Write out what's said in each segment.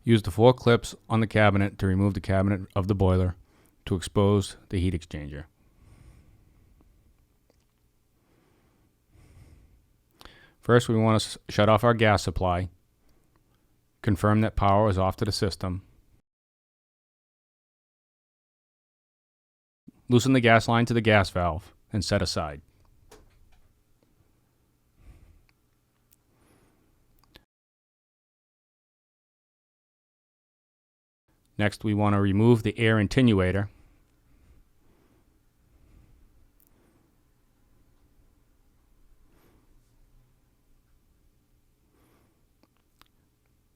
Use the 4 clips on the cabinet to remove the cabinet of the boiler to expose the heat exchanger. First, we want to shut off our gas supply, confirm that power is off to the system, loosen the gas line to the gas valve, and set aside. Next, we want to remove the air attenuator.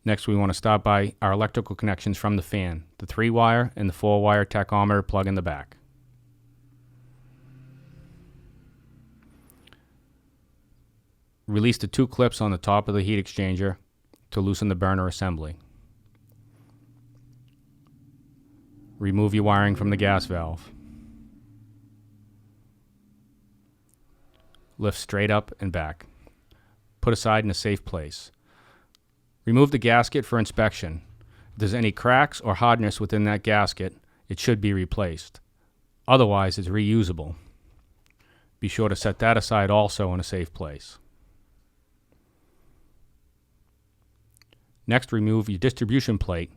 Next, we want to stop by our electrical connections from the fan, the 3-wire and the 4-wire tachometer plug in the back. Release the 2 clips on the top of the heat exchanger to loosen the burner assembly. Remove your wiring from the gas valve. Lift straight up and back. Put aside in a safe place. Remove the gasket for inspection. If there's any cracks or hardness within that gasket, it should be replaced. Otherwise, it's reusable. Be sure to set that aside also in a safe place. Next, remove your distribution plate.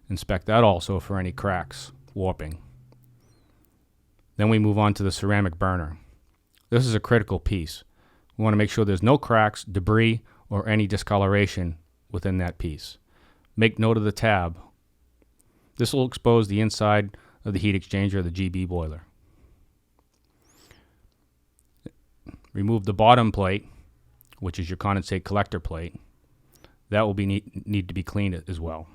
Inspect that also for any cracks, warping. Then we move on to the ceramic burner. This is a critical piece. We want to make sure there's no cracks, debris, or any discoloration within that piece. Make note of the tab. This will expose the inside of the heat exchanger of the GB boiler. Remove the bottom plate, which is your condensate collector plate. That will be need to be cleaned as well.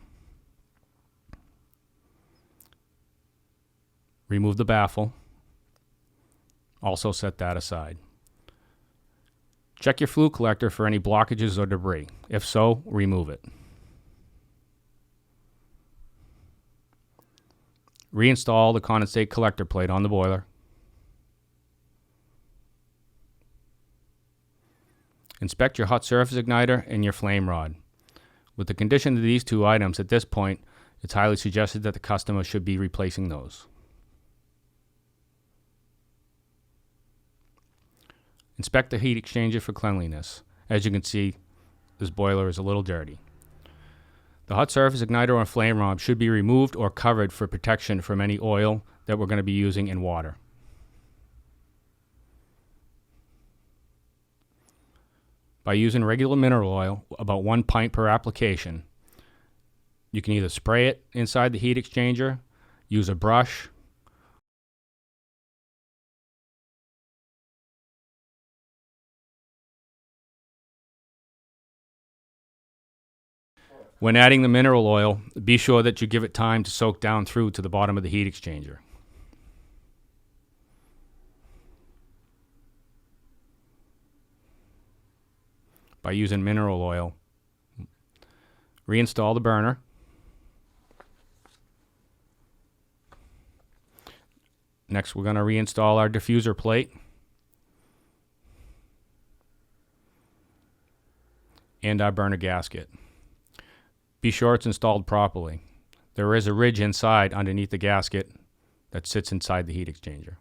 Remove the baffle. Also set that aside. Check your flue collector for any blockages or debris. If so, remove it. Reinstall the condensate collector plate on the boiler. Inspect your hot surface igniter and your flame rod. With the condition of these 2 items at this point, it's highly suggested that the customer should be replacing those. Inspect the heat exchanger for cleanliness. As you can see, this boiler is a little dirty. The hot surface igniter or flame rod should be removed or covered for protection from any oil that we're going to be using in water. By using regular mineral oil, about 1 pint per application, you can either spray it inside the heat exchanger, use a brush, when adding the mineral oil, be sure that you give it time to soak down through to the bottom of the heat exchanger. By using mineral oil, reinstall the burner. Next, we're going to reinstall our diffuser plate and our burner gasket. Be sure it's installed properly. There is a ridge inside underneath the gasket that sits inside the heat exchanger.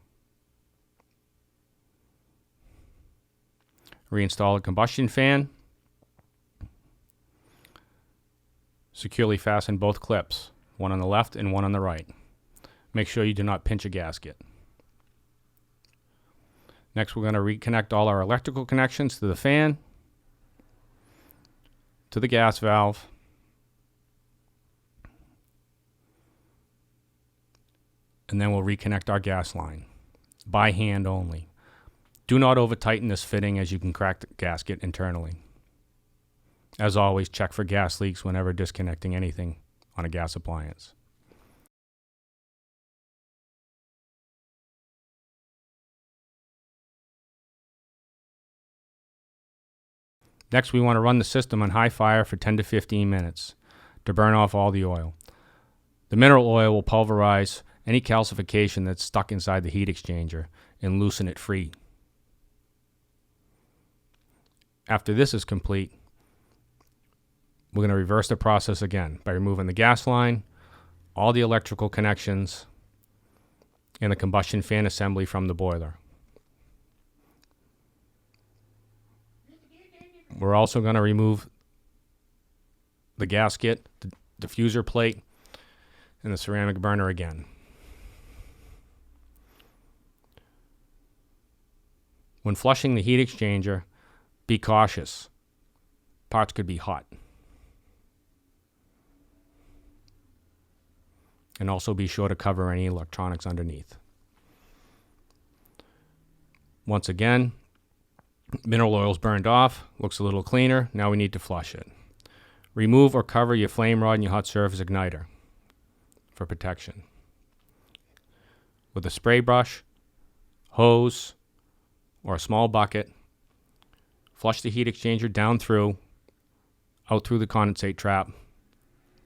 Reinstall a combustion fan. Securely fasten both clips, one on the left and one on the right. Make sure you do not pinch a gasket. Next, we're going to reconnect all our electrical connections to the fan, to the gas valve, and then we'll reconnect our gas line, by hand only. Do not over-tighten this fitting as you can crack the gasket internally. As always, check for gas leaks whenever disconnecting anything on a gas appliance. Next, we want to run the system on high fire for 10 to 15 minutes to burn off all the oil. The mineral oil will pulverize any calcification that's stuck inside the heat exchanger and loosen it free. After this is complete, we're going to reverse the process again by removing the gas line, all the electrical connections, and the combustion fan assembly from the boiler. We're also going to remove the gasket, the diffuser plate, and the ceramic burner again. When flushing the heat exchanger, be cautious. Parts could be hot. And also be sure to cover any electronics underneath. Once again, mineral oil's burned off, looks a little cleaner. Now we need to flush it. Remove or cover your flame rod and your hot surface igniter for protection. With a spray brush, hose, or a small bucket, flush the heat exchanger down through, out through the condensate trap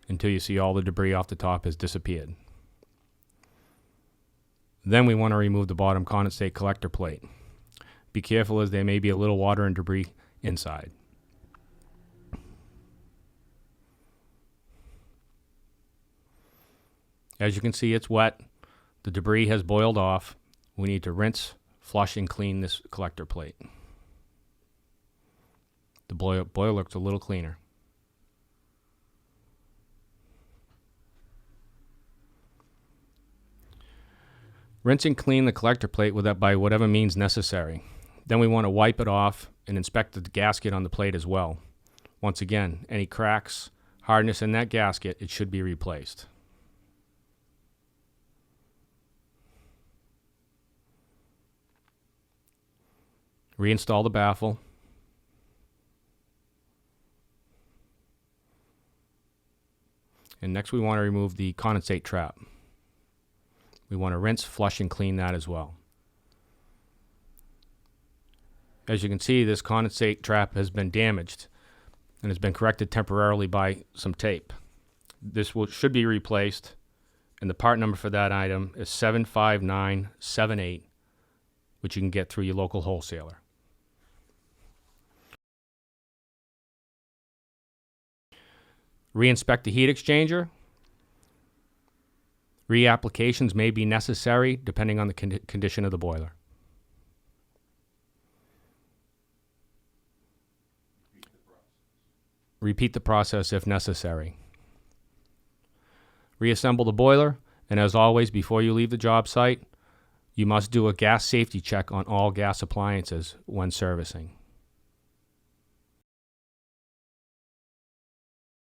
until you see all the debris off the top has disappeared. Then we want to remove the bottom condensate collector plate. Be careful as there may be a little water and debris inside. As you can see, it's wet. The debris has boiled off. We need to rinse, flush, and clean this collector plate. The boiler looks a little cleaner. Rinse and clean the collector plate by whatever means necessary. Then we want to wipe it off and inspect the gasket on the plate as well. Once again, any cracks, hardness in that gasket, it should be replaced. Reinstall the baffle. And next we want to remove the condensate trap. We want to rinse, flush, and clean that as well. As you can see, this condensate trap has been damaged and has been corrected temporarily by some tape. This should be replaced, and the part number for that item is 75978, which you can get through your local wholesaler. Reinspect the heat exchanger. Reapplications may be necessary depending on the condition of the boiler. Repeat the process if necessary. Reassemble the boiler, and as always, before you leave the job site, you must do a gas safety check on all gas appliances when servicing.